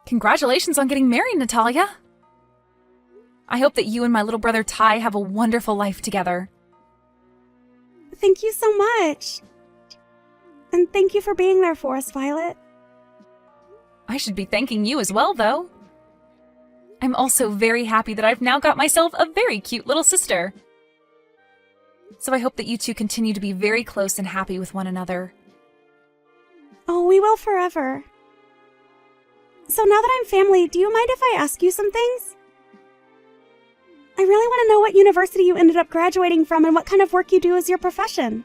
Congratulations on getting married, Natalia. I hope that you and my little brother Ty have a wonderful life together. Thank you so much. And thank you for being there for us, Violet. I should be thanking you as well, though. I'm also very happy that I've now got myself a very cute little sister. So I hope that you two continue to be very close and happy with one another. Oh, we will forever. So now that I'm family, do you mind if I ask you some things? I really want to know what university you ended up graduating from and what kind of work you do as your profession.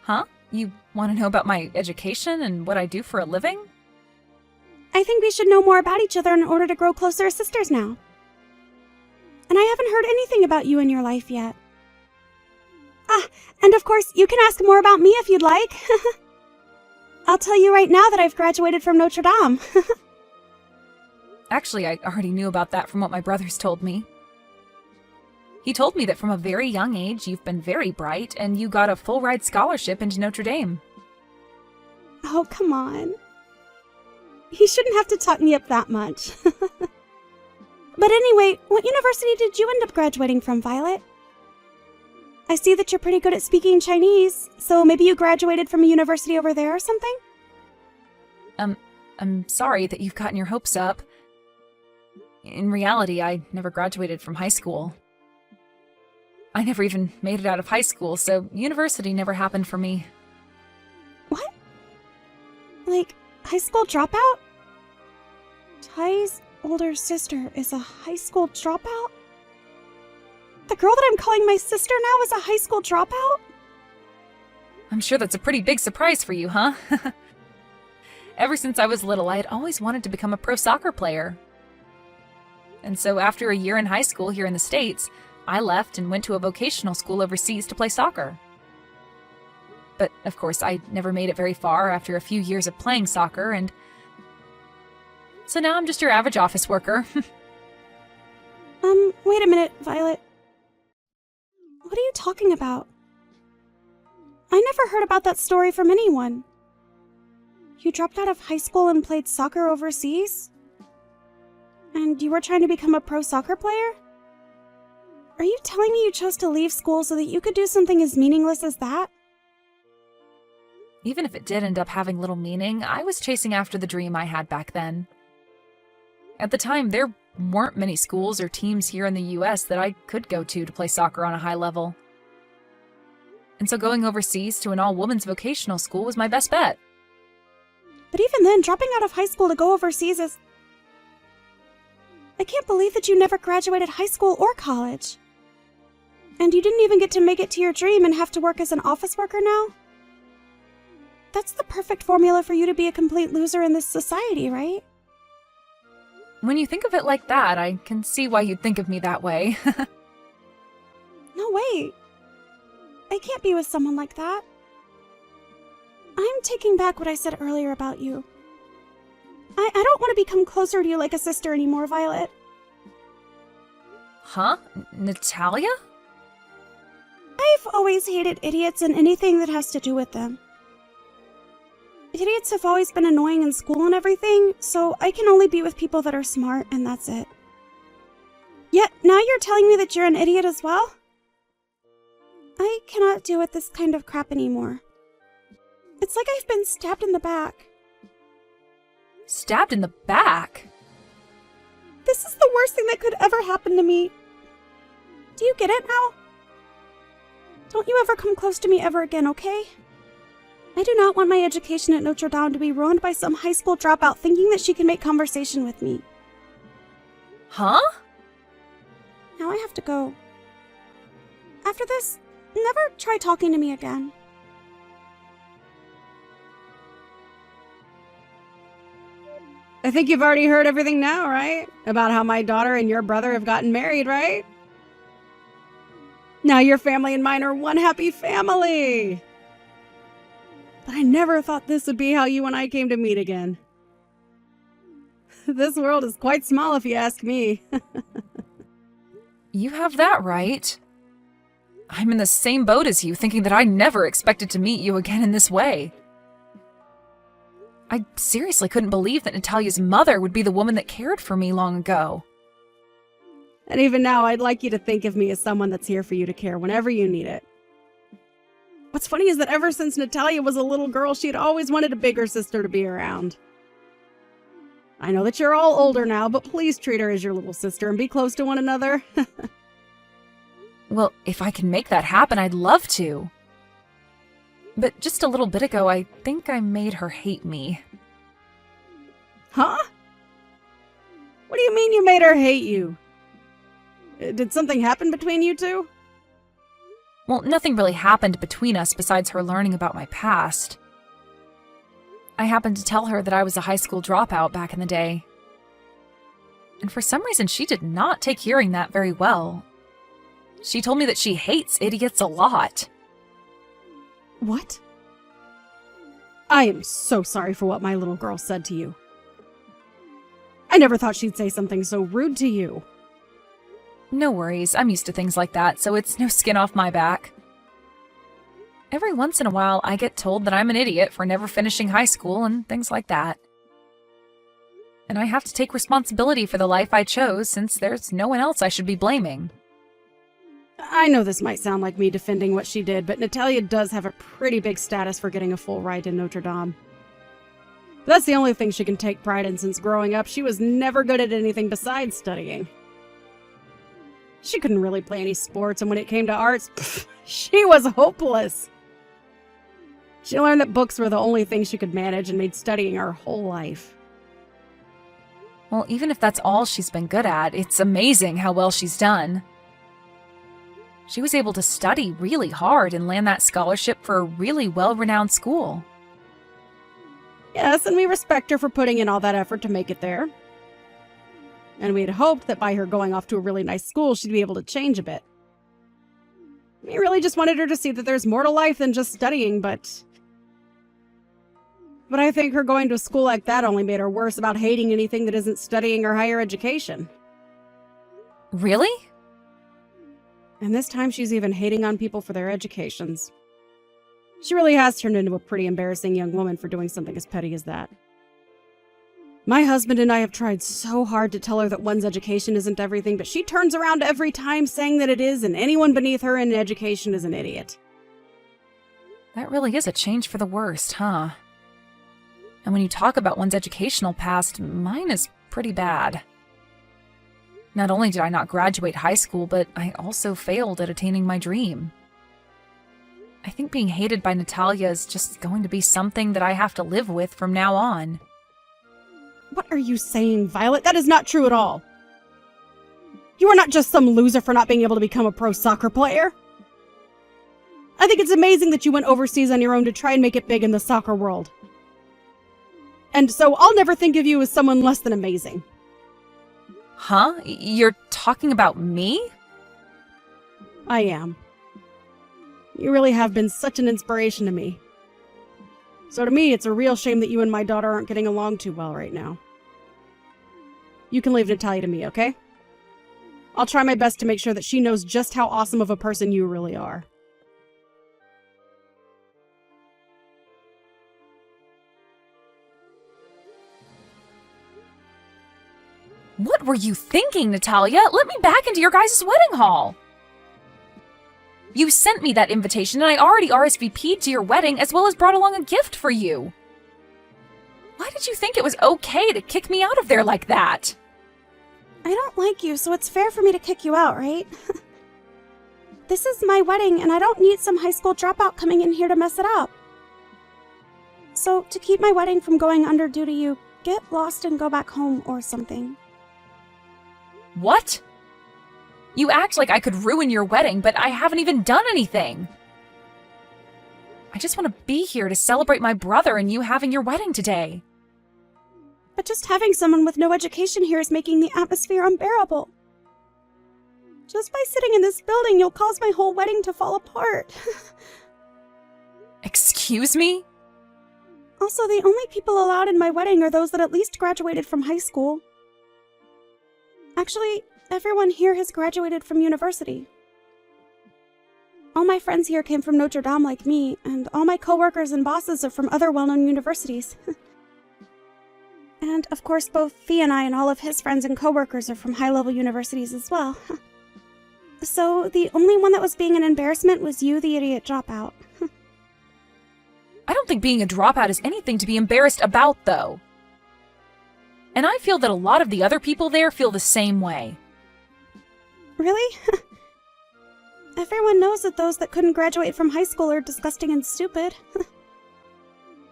Huh? You want to know about my education and what I do for a living? I think we should know more about each other in order to grow closer as sisters now. And I haven't heard anything about you in your life yet. And of course, you can ask more about me if you'd like. I'll tell you right now that I've graduated from Notre Dame. Actually, I already knew about that from what my brothers told me. He told me that from a very young age you've been very bright and you got a full-ride scholarship into Notre Dame. Oh, come on. He shouldn't have to talk me up that much. But anyway, what university did you end up graduating from, Violet? I see that you're pretty good at speaking Chinese, so maybe you graduated from a university over there or something? I'm sorry that you've gotten your hopes up. In reality, I never graduated from high school. I never even made it out of high school, so university never happened for me. What? Like, high school dropout? Ty's older sister is a high school dropout? The girl that I'm calling my sister now is a high school dropout? I'm sure that's a pretty big surprise for you, huh? Ever since I was little, I had always wanted to become a pro soccer player. And so after a year in high school here in the States, I left and went to a vocational school overseas to play soccer. But, of course, I never made it very far after a few years of playing soccer, and so now I'm just your average office worker. Wait a minute, Violet. What are you talking about? I never heard about that story from anyone. You dropped out of high school and played soccer overseas? And you were trying to become a pro soccer player? Are you telling me you chose to leave school so that you could do something as meaningless as that? Even if it did end up having little meaning, I was chasing after the dream I had back then. At the time, there weren't many schools or teams here in the US that I could go to play soccer on a high level. And so going overseas to an all-women's vocational school was my best bet. But even then, dropping out of high school to go overseas is... I can't believe that you never graduated high school or college. And you didn't even get to make it to your dream and have to work as an office worker now? That's the perfect formula for you to be a complete loser in this society, right? When you think of it like that, I can see why you'd think of me that way. No, wait. I can't be with someone like that. I'm taking back what I said earlier about you. I don't want to become closer to you like a sister anymore, Violet. Huh? Natalia? I've always hated idiots and anything that has to do with them. Idiots have always been annoying in school and everything, so I can only be with people that are smart, and that's it. Yet, now you're telling me that you're an idiot as well? I cannot deal with this kind of crap anymore. It's like I've been stabbed in the back. Stabbed in the back? This is the worst thing that could ever happen to me. Do you get it now? Don't you ever come close to me ever again, okay? I do not want my education at Notre Dame to be ruined by some high school dropout thinking that she can make conversation with me. Huh? Now I have to go. After this, never try talking to me again. I think you've already heard everything now, right? About how my daughter and your brother have gotten married, right? Now your family and mine are one happy family. But I never thought this would be how you and I came to meet again. This world is quite small if you ask me. You have that right. I'm in the same boat as you, thinking that I never expected to meet you again in this way. I seriously couldn't believe that Natalia's mother would be the woman that cared for me long ago. And even now, I'd like you to think of me as someone that's here for you to care whenever you need it. What's funny is that ever since Natalia was a little girl, she'd always wanted a bigger sister to be around. I know that you're all older now, but please treat her as your little sister and be close to one another. Well, if I can make that happen, I'd love to. But just a little bit ago, I think I made her hate me. Huh? What do you mean you made her hate you? Did something happen between you two? Well, nothing really happened between us besides her learning about my past. I happened to tell her that I was a high school dropout back in the day. And for some reason, she did not take hearing that very well. She told me that she hates idiots a lot. What? I am so sorry for what my little girl said to you. I never thought she'd say something so rude to you. No worries, I'm used to things like that, so it's no skin off my back. Every once in a while, I get told that I'm an idiot for never finishing high school and things like that. And I have to take responsibility for the life I chose since there's no one else I should be blaming. I know this might sound like me defending what she did, but Natalia does have a pretty big status for getting a full ride in Notre Dame. That's the only thing she can take pride in since growing up. She was never good at anything besides studying. She couldn't really play any sports, and when it came to arts, she was hopeless. She learned that books were the only thing she could manage and made studying her whole life. Well, even if that's all she's been good at, it's amazing how well she's done. She was able to study really hard and land that scholarship for a really well-renowned school. Yes, and we respect her for putting in all that effort to make it there. And we had hoped that by her going off to a really nice school, she'd be able to change a bit. We really just wanted her to see that there's more to life than just studying, but I think her going to a school like that only made her worse about hating anything that isn't studying or higher education. Really? And this time she's even hating on people for their educations. She really has turned into a pretty embarrassing young woman for doing something as petty as that. My husband and I have tried so hard to tell her that one's education isn't everything, but she turns around every time saying that it is, and anyone beneath her in education is an idiot. That really is a change for the worst, huh? And when you talk about one's educational past, mine is pretty bad. Not only did I not graduate high school, but I also failed at attaining my dream. I think being hated by Natalia is just going to be something that I have to live with from now on. What are you saying, Violet? That is not true at all. You are not just some loser for not being able to become a pro soccer player. I think it's amazing that you went overseas on your own to try and make it big in the soccer world. And so I'll never think of you as someone less than amazing. Huh? You're talking about me? I am. You really have been such an inspiration to me. So to me, it's a real shame that you and my daughter aren't getting along too well right now. You can leave Natalia to me, okay? I'll try my best to make sure that she knows just how awesome of a person you really are. What were you thinking, Natalia? Let me back into your guys' wedding hall. You sent me that invitation and I already RSVP'd to your wedding as well as brought along a gift for you. Why did you think it was okay to kick me out of there like that? I don't like you, so it's fair for me to kick you out, right? This is my wedding, and I don't need some high school dropout coming in here to mess it up. So, to keep my wedding from going under due to you, get lost and go back home or something. What? You act like I could ruin your wedding, but I haven't even done anything. I just want to be here to celebrate my brother and you having your wedding today. But just having someone with no education here is making the atmosphere unbearable. Just by sitting in this building, you'll cause my whole wedding to fall apart. Excuse me? Also, the only people allowed in my wedding are those that at least graduated from high school. Actually, everyone here has graduated from university. All my friends here came from Notre Dame like me, and all my coworkers and bosses are from other well-known universities. And of course, both Fee and I and all of his friends and coworkers are from high-level universities as well. So the only one that was being an embarrassment was you, the idiot dropout. I don't think being a dropout is anything to be embarrassed about, though. And I feel that a lot of the other people there feel the same way. Really? Everyone knows that those that couldn't graduate from high school are disgusting and stupid.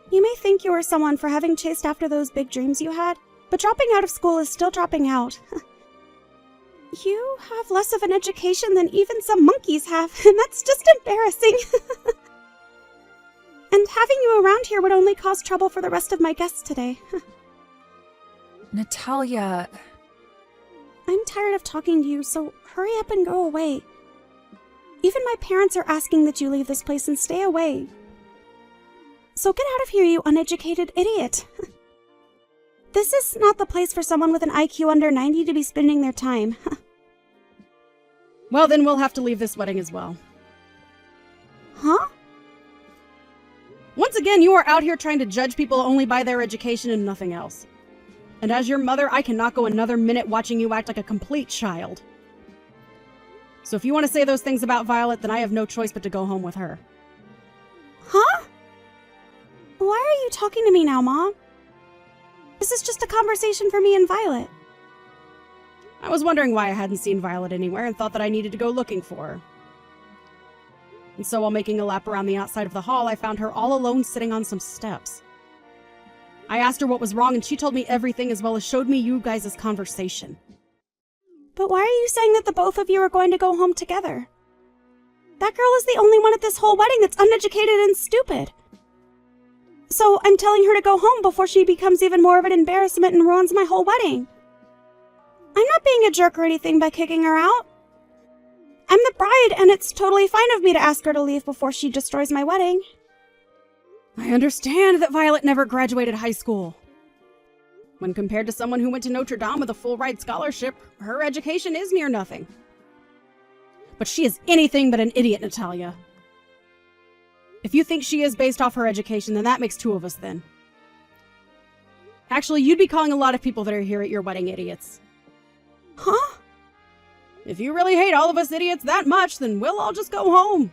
You may think you are someone for having chased after those big dreams you had, but dropping out of school is still dropping out. You have less of an education than even some monkeys have, and that's just embarrassing. And having you around here would only cause trouble for the rest of my guests today. Natalia... I'm tired of talking to you, so hurry up and go away. Even my parents are asking that you leave this place and stay away. So get out of here, you uneducated idiot. This is not the place for someone with an IQ under 90 to be spending their time. Well, then we'll have to leave this wedding as well. Huh? Once again, you are out here trying to judge people only by their education and nothing else. And as your mother, I cannot go another minute watching you act like a complete child. So if you want to say those things about Violet, then I have no choice but to go home with her. Huh? Why are you talking to me now, Mom? This is just a conversation for me and Violet. I was wondering why I hadn't seen Violet anywhere and thought that I needed to go looking for her. And so while making a lap around the outside of the hall, I found her all alone sitting on some steps. I asked her what was wrong and she told me everything as well as showed me you guys' conversation. But why are you saying that the both of you are going to go home together? That girl is the only one at this whole wedding that's uneducated and stupid. So I'm telling her to go home before she becomes even more of an embarrassment and ruins my whole wedding. I'm not being a jerk or anything by kicking her out. I'm the bride, and it's totally fine of me to ask her to leave before she destroys my wedding. I understand that Violet never graduated high school. When compared to someone who went to Notre Dame with a full-ride scholarship, her education is near nothing. But she is anything but an idiot, Natalia. If you think she is based off her education, then that makes two of us then. Actually, you'd be calling a lot of people that are here at your wedding idiots. Huh? If you really hate all of us idiots that much, then we'll all just go home.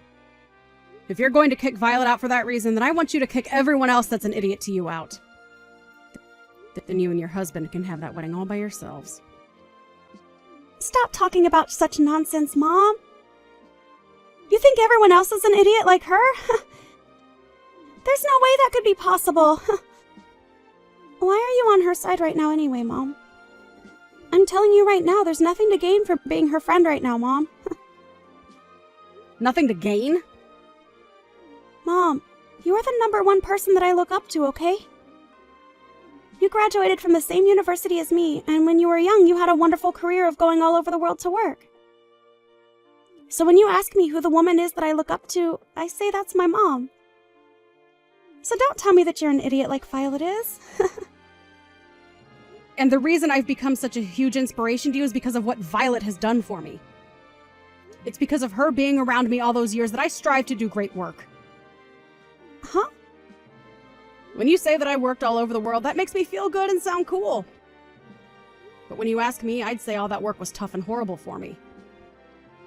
If you're going to kick Violet out for that reason, then I want you to kick everyone else that's an idiot to you out. Then you and your husband can have that wedding all by yourselves. Stop talking about such nonsense, Mom. You think everyone else is an idiot like her? There's no way that could be possible. Why are you on her side right now anyway, Mom? I'm telling you right now, there's nothing to gain from being her friend right now, Mom. Nothing to gain? Mom, you are the #1 person that I look up to, okay? You graduated from the same university as me, and when you were young, you had a wonderful career of going all over the world to work. So when you ask me who the woman is that I look up to, I say that's my mom. So don't tell me that you're an idiot like Violet is. And the reason I've become such a huge inspiration to you is because of what Violet has done for me. It's because of her being around me all those years that I strive to do great work. Huh? When you say that I worked all over the world, that makes me feel good and sound cool. But when you ask me, I'd say all that work was tough and horrible for me.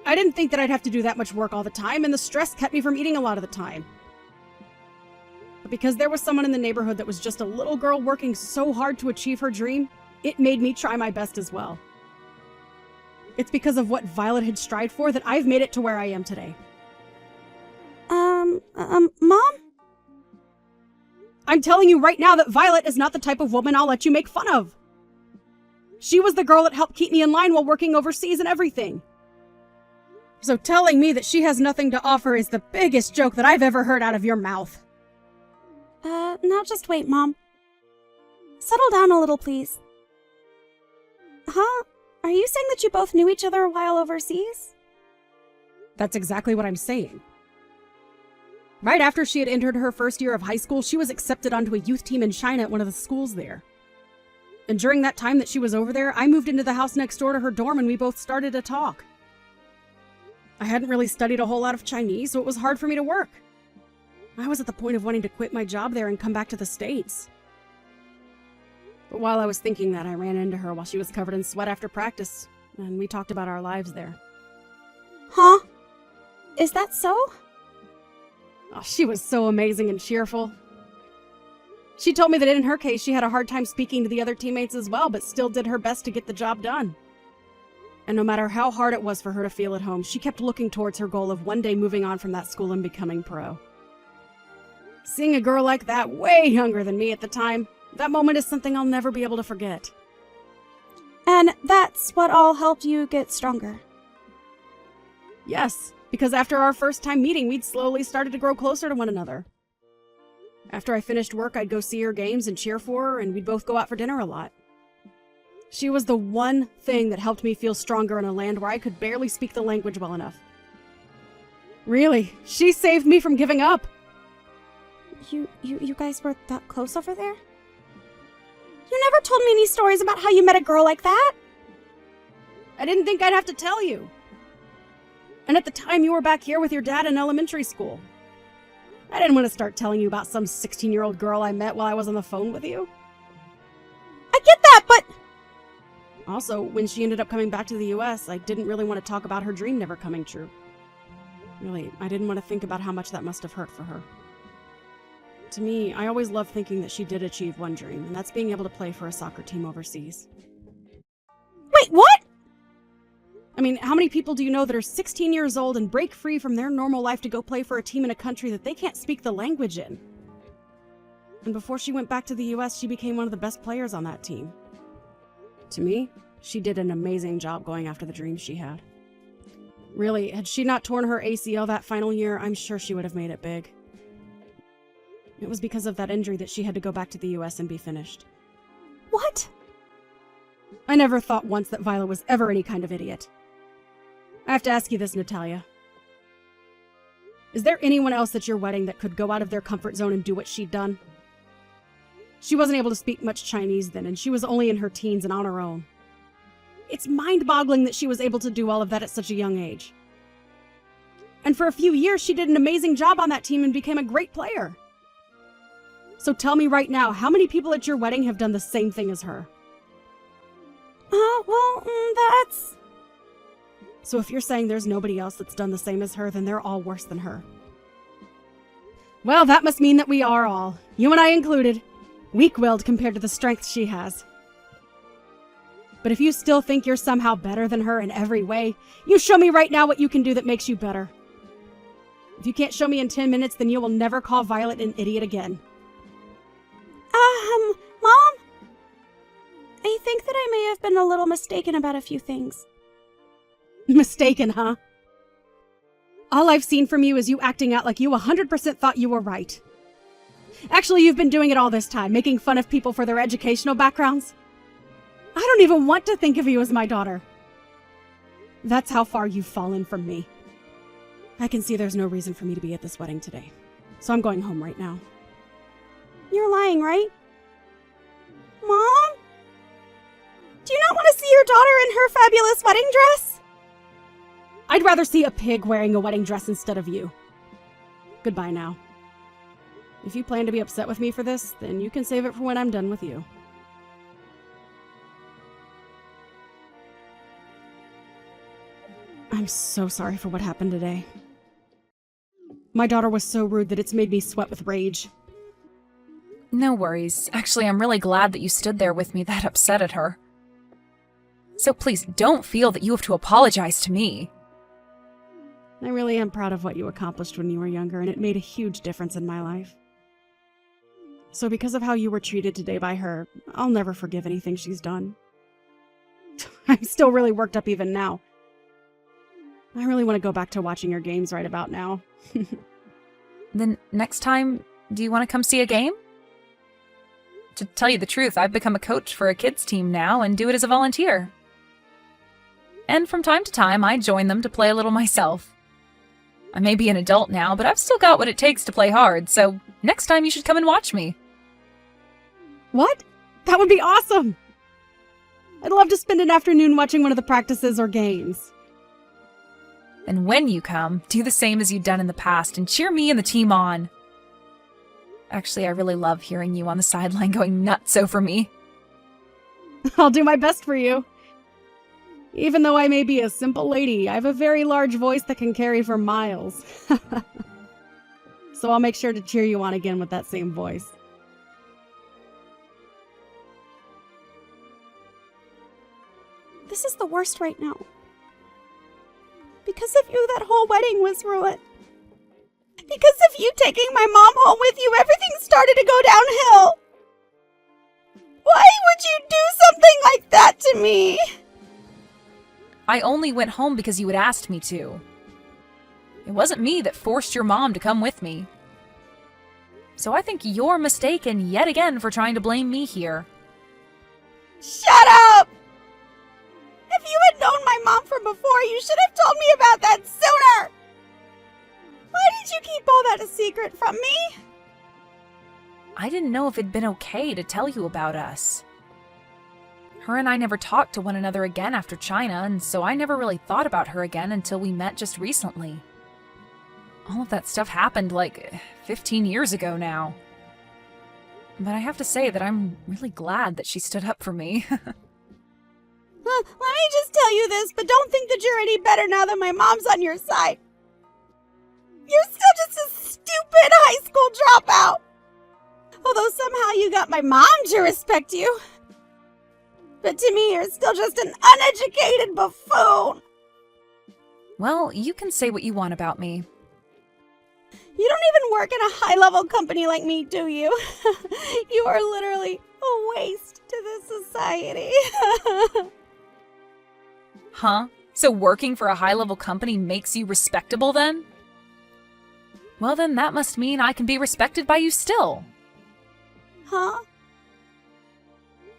I didn't think that I'd have to do that much work all the time, and the stress kept me from eating a lot of the time. But because there was someone in the neighborhood that was just a little girl working so hard to achieve her dream, it made me try my best as well. It's because of what Violet had strived for that I've made it to where I am today. Mom? I'm telling you right now that Violet is not the type of woman I'll let you make fun of. She was the girl that helped keep me in line while working overseas and everything. So telling me that she has nothing to offer is the biggest joke that I've ever heard out of your mouth. Now just wait, Mom. Settle down a little, please. Huh? Are you saying that you both knew each other while overseas? That's exactly what I'm saying. Right after she had entered her first year of high school, she was accepted onto a youth team in China at one of the schools there. And during that time that she was over there, I moved into the house next door to her dorm and we both started to talk. I hadn't really studied a whole lot of Chinese, so it was hard for me to work. I was at the point of wanting to quit my job there and come back to the States. But while I was thinking that, I ran into her while she was covered in sweat after practice, and we talked about our lives there. Huh? Is that so? Oh, she was so amazing and cheerful. She told me that in her case, she had a hard time speaking to the other teammates as well, but still did her best to get the job done. And no matter how hard it was for her to feel at home, she kept looking towards her goal of one day moving on from that school and becoming pro. Seeing a girl like that, way younger than me at the time, that moment is something I'll never be able to forget. And that's what all helped you get stronger. Yes, because after our first time meeting, we'd slowly started to grow closer to one another. After I finished work, I'd go see her games and cheer for her, and we'd both go out for dinner a lot. She was the one thing that helped me feel stronger in a land where I could barely speak the language well enough. Really, she saved me from giving up. You guys were that close over there? You never told me any stories about how you met a girl like that. I didn't think I'd have to tell you. And at the time, you were back here with your dad in elementary school. I didn't want to start telling you about some 16-year-old girl I met while I was on the phone with you. I get that, but... Also, when she ended up coming back to the US, I didn't really want to talk about her dream never coming true. Really, I didn't want to think about how much that must have hurt for her. To me, I always loved thinking that she did achieve one dream, and that's being able to play for a soccer team overseas. Wait, what? I mean, how many people do you know that are 16 years old and break free from their normal life to go play for a team in a country that they can't speak the language in? And before she went back to the US, she became one of the best players on that team. To me, she did an amazing job going after the dreams she had. Really, had she not torn her ACL that final year, I'm sure she would have made it big. It was because of that injury that she had to go back to the US and be finished. What? I never thought once that Violet was ever any kind of idiot. I have to ask you this, Natalia. Is there anyone else at your wedding that could go out of their comfort zone and do what she'd done? She wasn't able to speak much Chinese then, and she was only in her teens and on her own. It's mind-boggling that she was able to do all of that at such a young age. And for a few years, she did an amazing job on that team and became a great player. So tell me right now, how many people at your wedding have done the same thing as her? That's... So if you're saying there's nobody else that's done the same as her, then they're all worse than her. Well, that must mean that we are all, you and I included, weak-willed compared to the strength she has. But if you still think you're somehow better than her in every way, you show me right now what you can do that makes you better. If you can't show me in 10 minutes, then you will never call Violet an idiot again. Mom? I think that I may have been a little mistaken about a few things. Mistaken, huh? All I've seen from you is you acting out like you 100% thought you were right. Actually, you've been doing it all this time, making fun of people for their educational backgrounds. I don't even want to think of you as my daughter. That's how far you've fallen from me. I can see there's no reason for me to be at this wedding today, so I'm going home right now. You're lying, right? Mom? Do you not want to see your daughter in her fabulous wedding dress? I'd rather see a pig wearing a wedding dress instead of you. Goodbye now. If you plan to be upset with me for this, then you can save it for when I'm done with you. I'm so sorry for what happened today. My daughter was so rude that it's made me sweat with rage. No worries. Actually, I'm really glad that you stood there with me that upset at her. So please don't feel that you have to apologize to me. I really am proud of what you accomplished when you were younger, and it made a huge difference in my life. So because of how you were treated today by her, I'll never forgive anything she's done. I'm still really worked up even now. I really want to go back to watching your games right about now. Then next time, do you want to come see a game? To tell you the truth, I've become a coach for a kids team now and do it as a volunteer. And from time to time, I join them to play a little myself. I may be an adult now, but I've still got what it takes to play hard, so next time you should come and watch me. What? That would be awesome! I'd love to spend an afternoon watching one of the practices or games. And when you come, do the same as you've done in the past and cheer me and the team on. Actually, I really love hearing you on the sideline going nuts over me. I'll do my best for you. Even though I may be a simple lady, I have a very large voice that can carry for miles. So I'll make sure to cheer you on again with that same voice. This is the worst right now. Because of you, that whole wedding was ruined. Because of you taking my mom home with you, everything started to go downhill. Why would you do something like that to me? I only went home because you had asked me to. It wasn't me that forced your mom to come with me. So I think you're mistaken yet again for trying to blame me here. Shut up! If you had known my mom from before, you should have told me about that sooner! Why did you keep all that a secret from me? I didn't know if it'd been okay to tell you about us. Her and I never talked to one another again after China, and so I never really thought about her again until we met just recently. All of that stuff happened like 15 years ago now. But I have to say that I'm really glad that she stood up for me. Let me just tell you this, but don't think that you're any better now that my mom's on your side. You're still just a stupid high school dropout. Although somehow you got my mom to respect you. But to me, you're still just an uneducated buffoon. Well, you can say what you want about me. You don't even work in a high-level company like me, do you? You are literally a waste to this society. Huh? So working for a high-level company makes you respectable then? Well then, that must mean I can be respected by you still. Huh?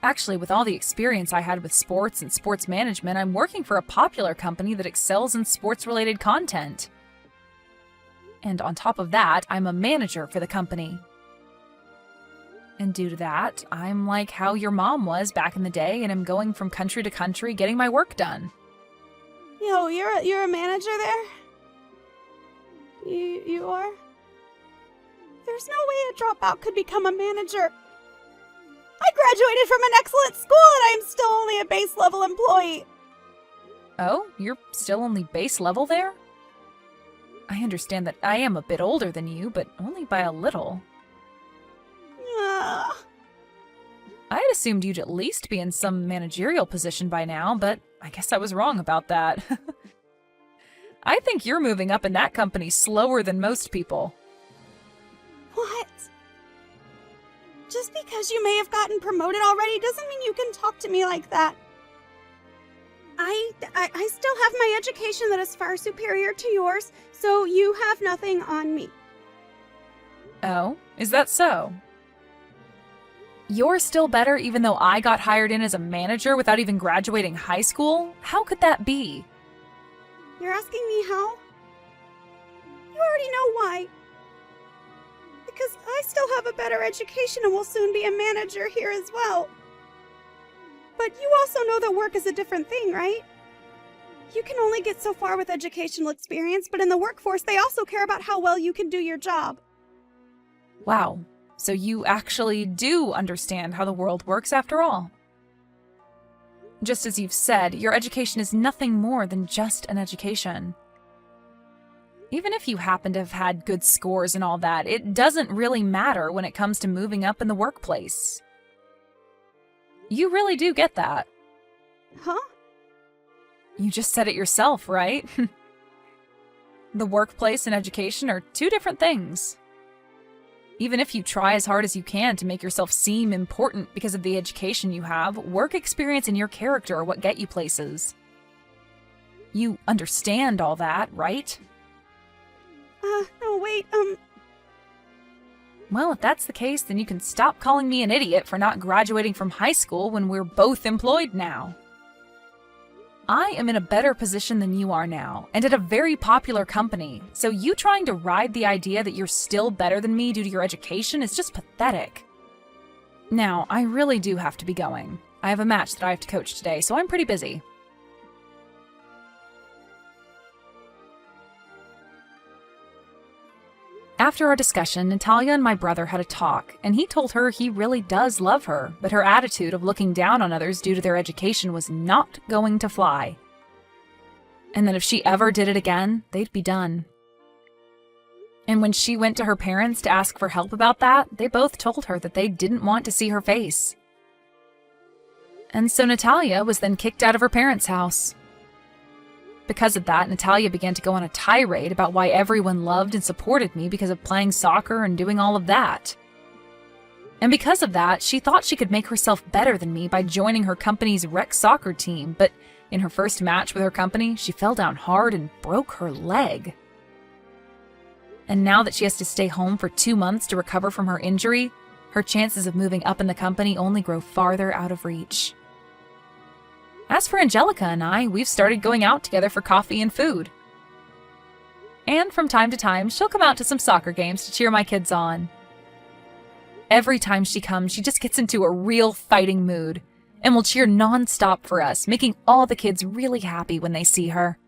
Actually, with all the experience I had with sports and sports management, I'm working for a popular company that excels in sports-related content. And on top of that, I'm a manager for the company. And due to that, I'm like how your mom was back in the day, and I'm going from country to country getting my work done. Yo, you're a manager there? You are? There's no way a dropout could become a manager. I graduated from an excellent school and I am still only a base level employee. Oh, you're still only base level there? I understand that I am a bit older than you, but only by a little. I had assumed you'd at least be in some managerial position by now, but I guess I was wrong about that. I think you're moving up in that company slower than most people. What? Just because you may have gotten promoted already doesn't mean you can talk to me like that. I still have my education that is far superior to yours, so you have nothing on me. Oh, is that so? You're still better even though I got hired in as a manager without even graduating high school? How could that be? You're asking me how? You already know why. Because I still have a better education and will soon be a manager here as well. But you also know that work is a different thing, right? You can only get so far with educational experience, but in the workforce, they also care about how well you can do your job. Wow, so you actually do understand how the world works after all. Just as you've said, your education is nothing more than just an education. Even if you happen to have had good scores and all that, it doesn't really matter when it comes to moving up in the workplace. You really do get that. Huh? You just said it yourself, right? The workplace and education are two different things. Even if you try as hard as you can to make yourself seem important because of the education you have, work experience and your character are what get you places. You understand all that, right? No, wait, Well, if that's the case, then you can stop calling me an idiot for not graduating from high school when we're both employed now. I am in a better position than you are now, and at a very popular company, so you trying to ride the idea that you're still better than me due to your education is just pathetic. Now, I really do have to be going. I have a match that I have to coach today, so I'm pretty busy. After our discussion, Natalia and my brother had a talk, and he told her he really does love her, but her attitude of looking down on others due to their education was not going to fly. And that if she ever did it again, they'd be done. And when she went to her parents to ask for help about that, they both told her that they didn't want to see her face. And so Natalia was then kicked out of her parents' house. Because of that, Natalia began to go on a tirade about why everyone loved and supported me because of playing soccer and doing all of that. And because of that, she thought she could make herself better than me by joining her company's rec soccer team, but in her first match with her company, she fell down hard and broke her leg. And now that she has to stay home for 2 months to recover from her injury, her chances of moving up in the company only grow farther out of reach. As for Angelica and I, we've started going out together for coffee and food. And from time to time, she'll come out to some soccer games to cheer my kids on. Every time she comes, she just gets into a real fighting mood and will cheer non-stop for us, making all the kids really happy when they see her.